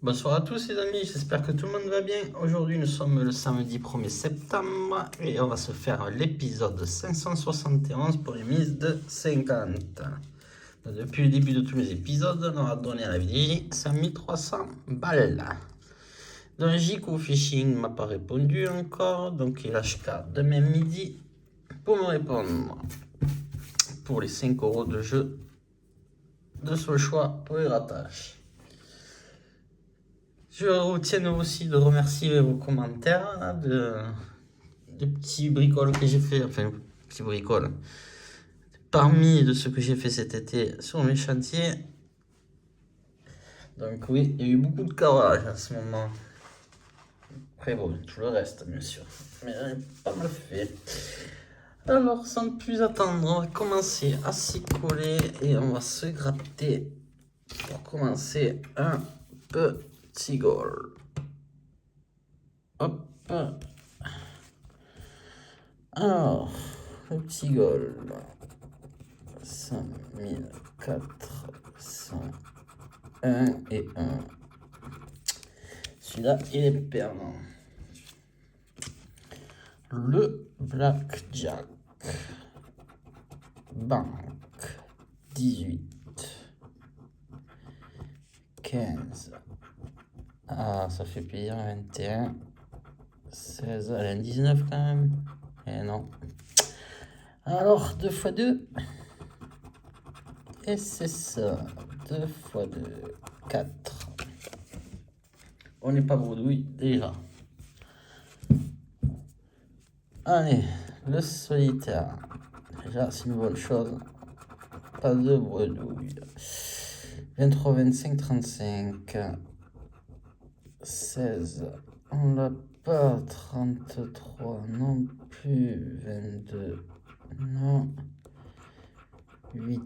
Bonsoir à tous les amis, j'espère que tout le monde va bien. Aujourd'hui nous sommes le samedi 1er septembre et on va se faire l'épisode 571 pour une mise de 50. Donc, depuis le début de tous les épisodes, on aura donné à la vidéo 5300 balles. Donc Jico Fishing m'a pas répondu encore, donc il lâche qu'à demain midi pour me répondre. Pour les 5 € de jeu de son choix pour les ratages. Je retiens aussi de remercier vos commentaires là, de petits bricoles que j'ai fait, enfin petits bricoles, parmi de ce que j'ai fait cet été sur mes chantiers. Donc oui, il y a eu beaucoup de carrelage en ce moment. Après bon, tout le reste bien sûr, mais pas mal fait. Alors sans plus attendre, on va commencer à s'y coller et on va se gratter pour commencer un petit goal. Hop. Alors, le petit goal. 5401 et 1. Celui-là, il est perdant. Le blackjack. Banque. 18. 15. Ah, ça fait plaisir. 21. 16. Elle a un 19 quand même. Eh non. Alors, 2 x 2. Et c'est ça. 2 x 2. 4. On n'est pas bredouille déjà. Allez, le solitaire. Déjà, c'est une bonne chose. Pas de bredouille. 23, 25, 35. 16. On l'a pas. 33 non plus. 22. Non. 8,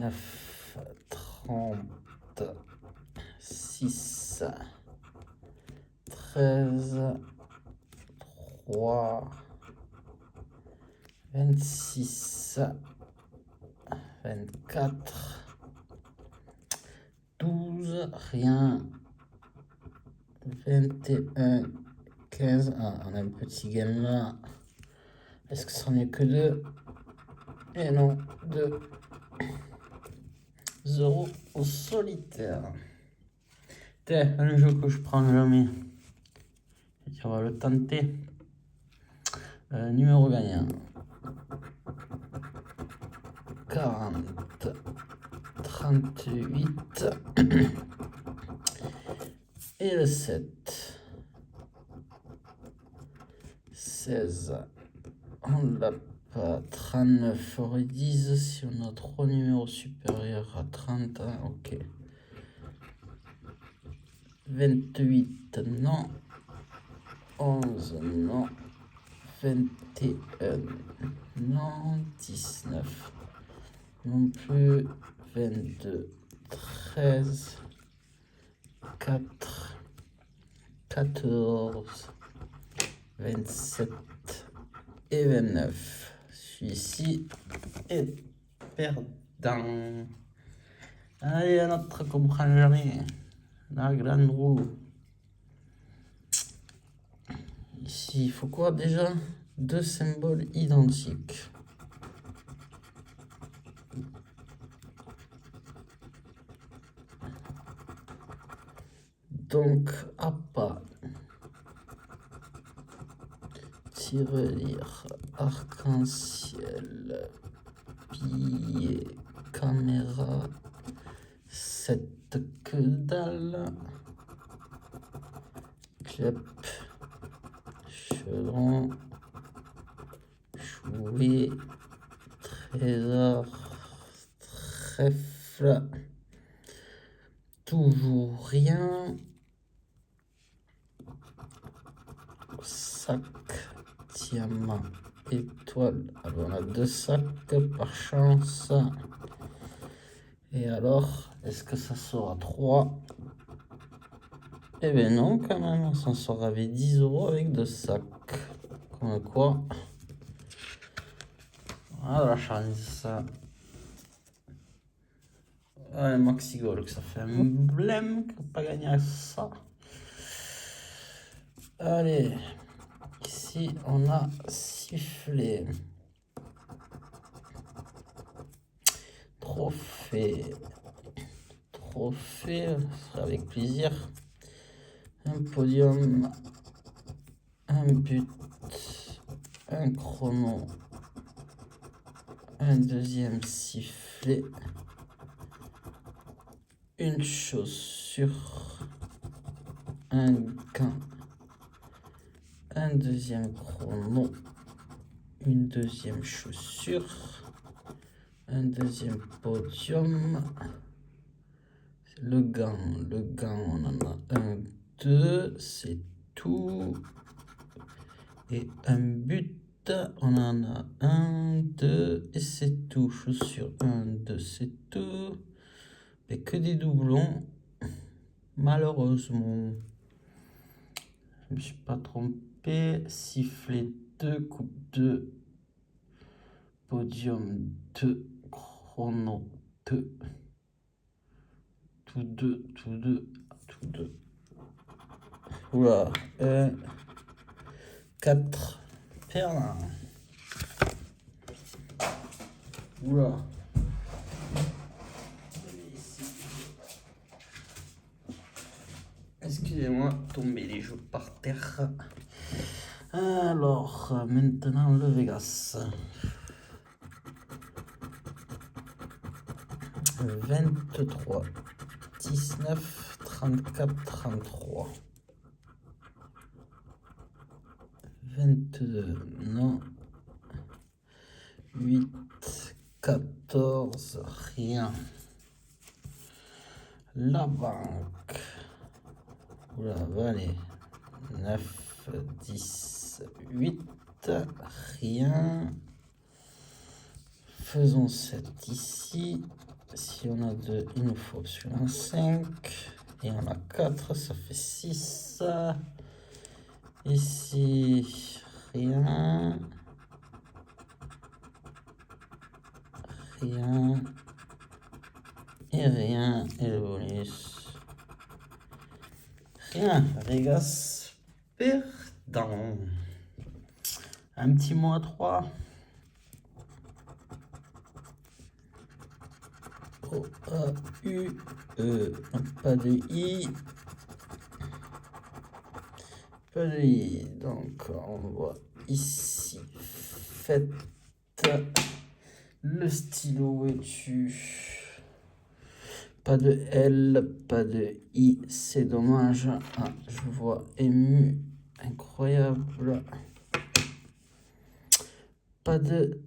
9, 30. 6. 13. 3. 26. 24. 12. Rien. 21. 15. Ah, on a un petit gain là. Est-ce que c'en est que 2? Et non, 2 euros au solitaire. C'est un jeu que je prends jamais. On va le tenter. Numéro gagnant. 40. 38. Et le 7. 16. On l'a pas. 39 aurait 10 si on a 3 numéros supérieurs à 30. Ok. 28 non. 11 non. 21 non. 19 non plus. 22. 13. 4. 14. 27 et 29. Celui-ci est perdant. Allez, à notre comprend jamais. La grande roue. Ici, il faut quoi déjà? 2 symboles identiques. Donc, à pas. Tirelire, arc-en-ciel, billet, caméra, cette que dalle, clep, chevron, jouet, trésor, trèfle, toujours rien, sac, diamant, étoile. Alors on a 2 sacs par chance. Et alors, est-ce que ça sera 3? Eh bien non, quand même, on s'en sort avec 10 € avec 2 sacs. Comme quoi, on a la chance. Ouais, Maxi Goal, que ça fait un blême qu'on n'a pas gagné à ça. Allez, ici on a sifflé. Trophée. Trophée, ce sera avec plaisir. Un podium, un but, un chrono, un deuxième sifflet, une chaussure, un gant, un deuxième chrono, une deuxième chaussure, un deuxième podium. Le gant, on en a un, deux, c'est tout. Et un but, on en a un, deux, et c'est tout. Chaussure, un, deux, c'est tout. Mais que des doublons, malheureusement. Je ne me suis pas trompé. Sifflet 2, coupe 2, podium 2, chrono 2. Tout deux. Oula, 4 perles. Oula. Excusez-moi, tomber les joues par terre. Alors, maintenant le Vegas. 23, 19, 34, 33. 22, non. 8, 14, rien. La banque. Oula, allez. 9, 10, 8, rien. Faisons 7 ici. Si on a 2, il nous faut absolument 5. Et on a 4, ça fait 6. Ici, rien. Rien. Et rien. Et le bonus. Rien. Vegas perdant. Un petit mot à 3. O-A-U-E. Pas de I. Pas de I. Donc, on voit ici. Faites le stylo est tu. Pas de L, pas de I. C'est dommage. Ah, je vois ému. Incroyable. Pas de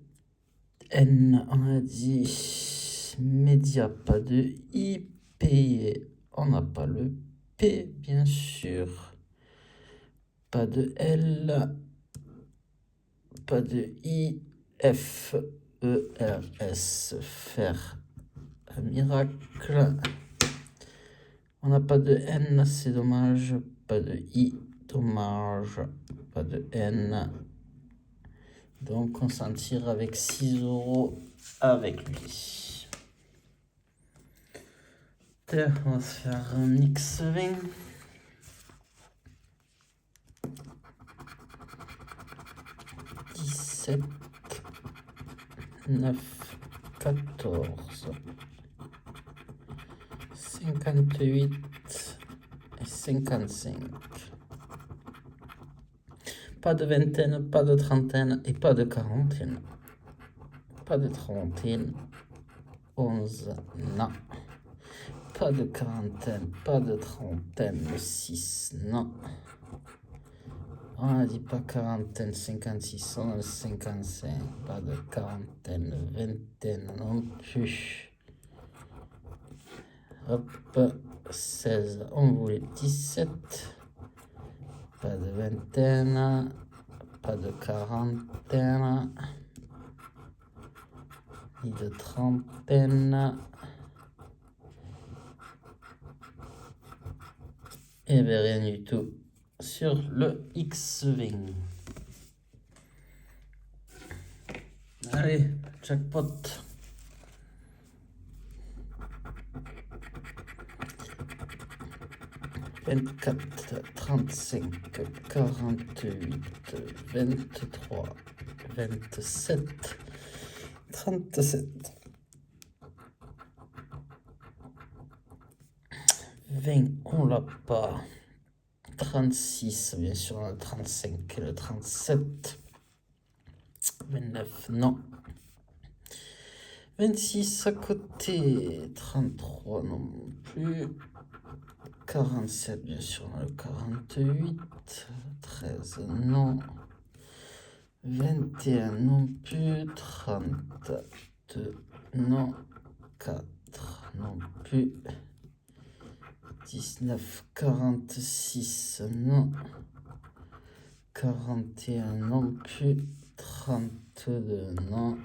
N, on a dit. Média, pas de I. Payé, on n'a pas le P, bien sûr. Pas de L. Pas de I. F, E, R, S. Faire un miracle. On n'a pas de N, c'est dommage. Pas de I, dommage. Pas de N. Donc on s'en tire avec 6 € avec lui. On va se faire un X20. Dix-sept, 9, 14, 58 et 55. Pas de vingtaine, pas de trentaine et pas de quarantaine. Pas de trentaine. 11, non. Pas de quarantaine, pas de trentaine. 6, non. On a dit pas quarantaine, 56, on a 55. Pas de quarantaine, vingtaine non plus. Hop, 16, on voulait 17. Pas de vingtaine, pas de quarantaine, ni de trentaine. Et bien rien du tout sur le X20. Allez, jackpot. 24, 35, 48, 23, 27, 37, 20, on l'a pas. 36, bien sûr, le 35 et le 37. 29, non. 26 à côté. 33 non plus. 47, bien sûr, le 48. 13, non. 21 non plus. 32, non. 4 non plus. 19, 46, non. 41 non plus. 32, non.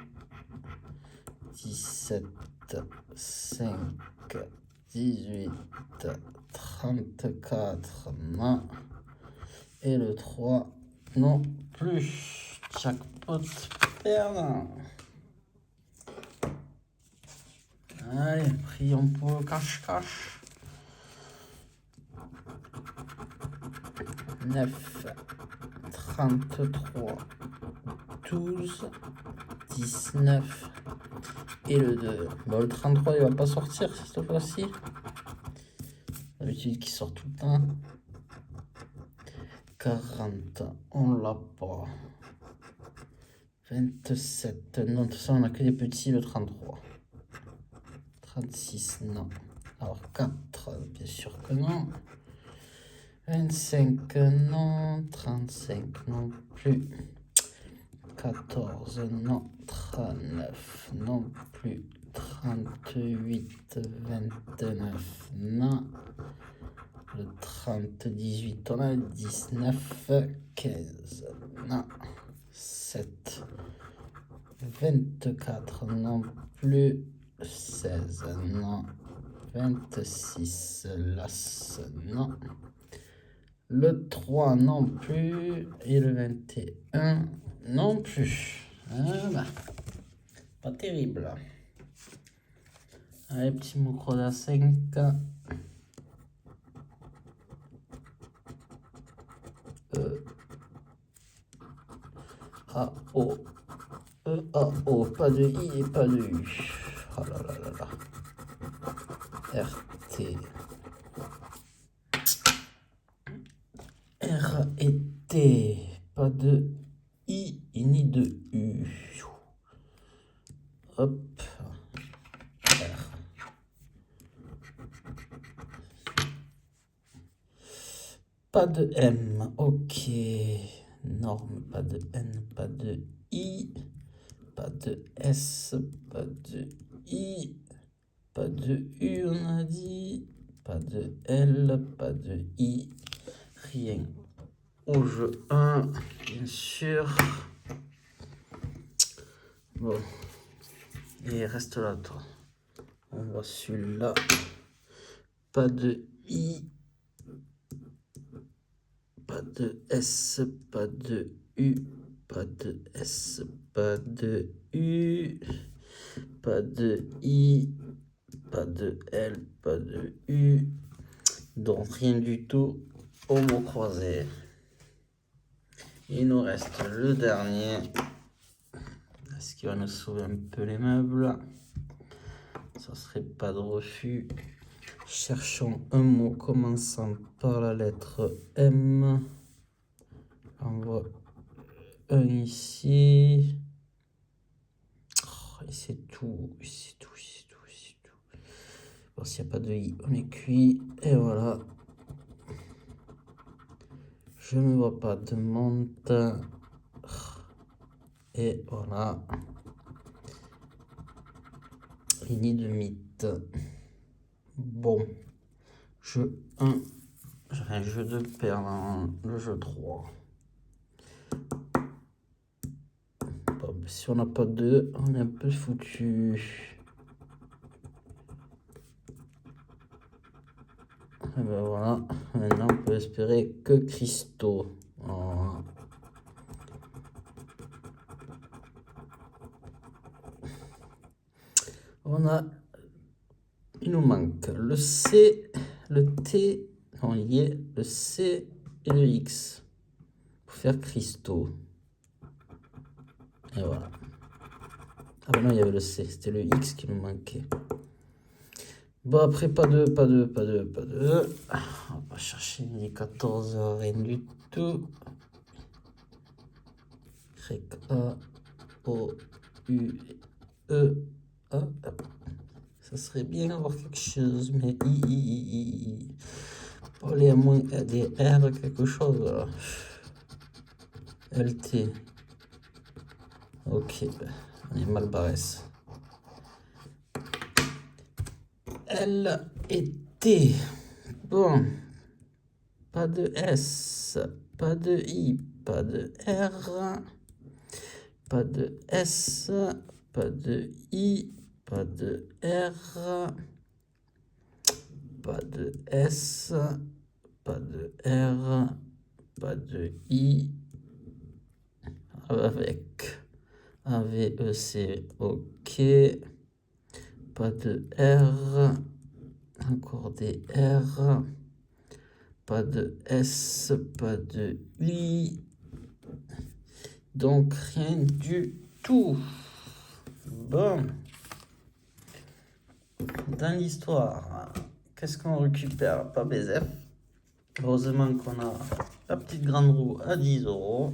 17, 5, 18, 34, non. Et le 3, non plus. Jackpot perdant. Allez, prions pour le cache-cache. 9, 33, 12, 19 et le 2. Bon, le 33, il va pas sortir cette fois-ci. D'habitude, qui sort tout le temps. 40, on l'a pas. 27, non, tout ça, on a que des petits, le 33. 36, non. Alors, 4, bien sûr que non. 25, non. 35, non plus. 14, non. 39, non plus. 38, 29, non. Le 30, 18, on a 19, 15, non. 7, 24, non plus. 16, non. 26, l'as, non. Le 3 non plus. Et le 21 non plus. Ah bah, pas terrible. Allez, petit micro à 5. A, O. E, A, O. Pas de I et pas de U. Oh là là là là. R, T. R et T. Pas de I ni de U. Hop. R. Pas de M. Ok. Norme. Pas de N. Pas de I. Pas de S. Pas de I. Pas de U, on a dit. Pas de L. Pas de I. Rien. Au jeu 1, bien sûr. Bon. Et reste là, toi. On voit celui-là. Pas de I. Pas de S. Pas de U. Pas de S. Pas de U. Pas de I. Pas de L. Pas de U. Donc rien du tout au mot croisé. Il nous reste le dernier. Est-ce qu'il va nous sauver un peu les meubles? Ça serait pas de refus. Cherchons un mot commençant par la lettre M. On voit un ici. Oh, et c'est tout. C'est tout. C'est tout. C'est tout. Bon, s'il n'y a pas de I, on est cuit. Et voilà. Je ne vois pas de monte. Et voilà. Et ni de mythe. Bon. Jeu 1. J'aurais un jeu de paire dans le jeu 3. Bon, si on n'a pas 2, on est un peu foutu. Et ben voilà. Maintenant, on peut espérer que cristaux. Voilà. Il nous manque le C, le T, on liait le C et le X pour faire cristaux. Et voilà. Ah ben non, il y avait le C, c'était le X qui nous manquait. Bon, après, pas de. On va chercher les 14, rien du tout. Y, A, O, U, E, A. Ça serait bien d'avoir quelque chose, mais I. Pour aller à moins des R, quelque chose. Là. LT. Ok, on est mal barré. L et T. Bon. Pas de S, pas de I, pas de R, pas de S, pas de I, pas de R, pas de S, pas de R, pas de I, avec AVEC, ok, pas de R, encore des R, pas de S, pas de I, donc rien du tout. Bon, dans l'histoire, qu'est-ce qu'on récupère? Pas BZF. Heureusement qu'on a la petite grande roue à 10 €.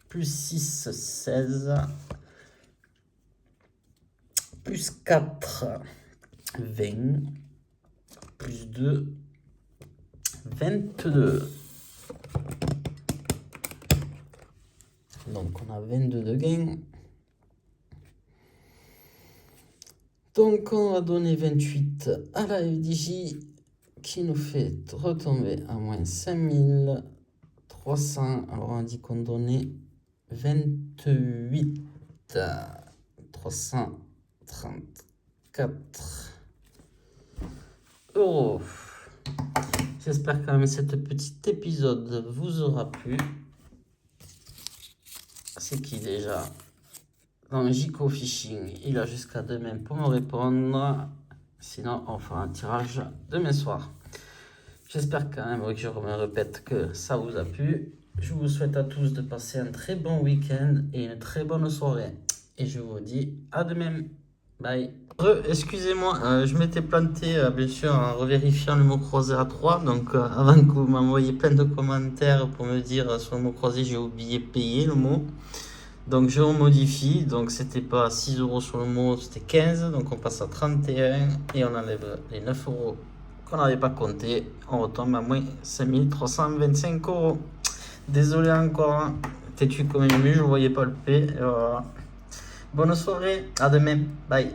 Plus 6, 16. Plus 4, 20. Plus 2, 22. Donc on a 22 de gain. Donc on va donner 28 à la FDJ qui nous fait retomber à moins 5300. Alors on dit qu'on donnait 28 334 €. J'espère quand même que cet petit épisode vous aura plu. C'est qui déjà? Dans Jico Fishing, il a jusqu'à demain pour me répondre. Sinon, on fera un tirage demain soir. J'espère quand même que je me répète que ça vous a plu. Je vous souhaite à tous de passer un très bon week-end et une très bonne soirée. Et je vous dis à demain. Bye. Excusez-moi, je m'étais planté, bien sûr, en revérifiant le mot croisé à 3. Donc, avant que vous m'envoyiez plein de commentaires pour me dire sur le mot croisé, j'ai oublié payer le mot. Donc, je remodifie. Donc, c'était pas 6 € sur le mot, c'était 15. Donc, on passe à 31 et on enlève les 9 € qu'on n'avait pas compté. On retombe à moins 5325 €. Désolé encore, têtu comme une mue, je voyais pas le P. Bonne soirée, à demain, bye.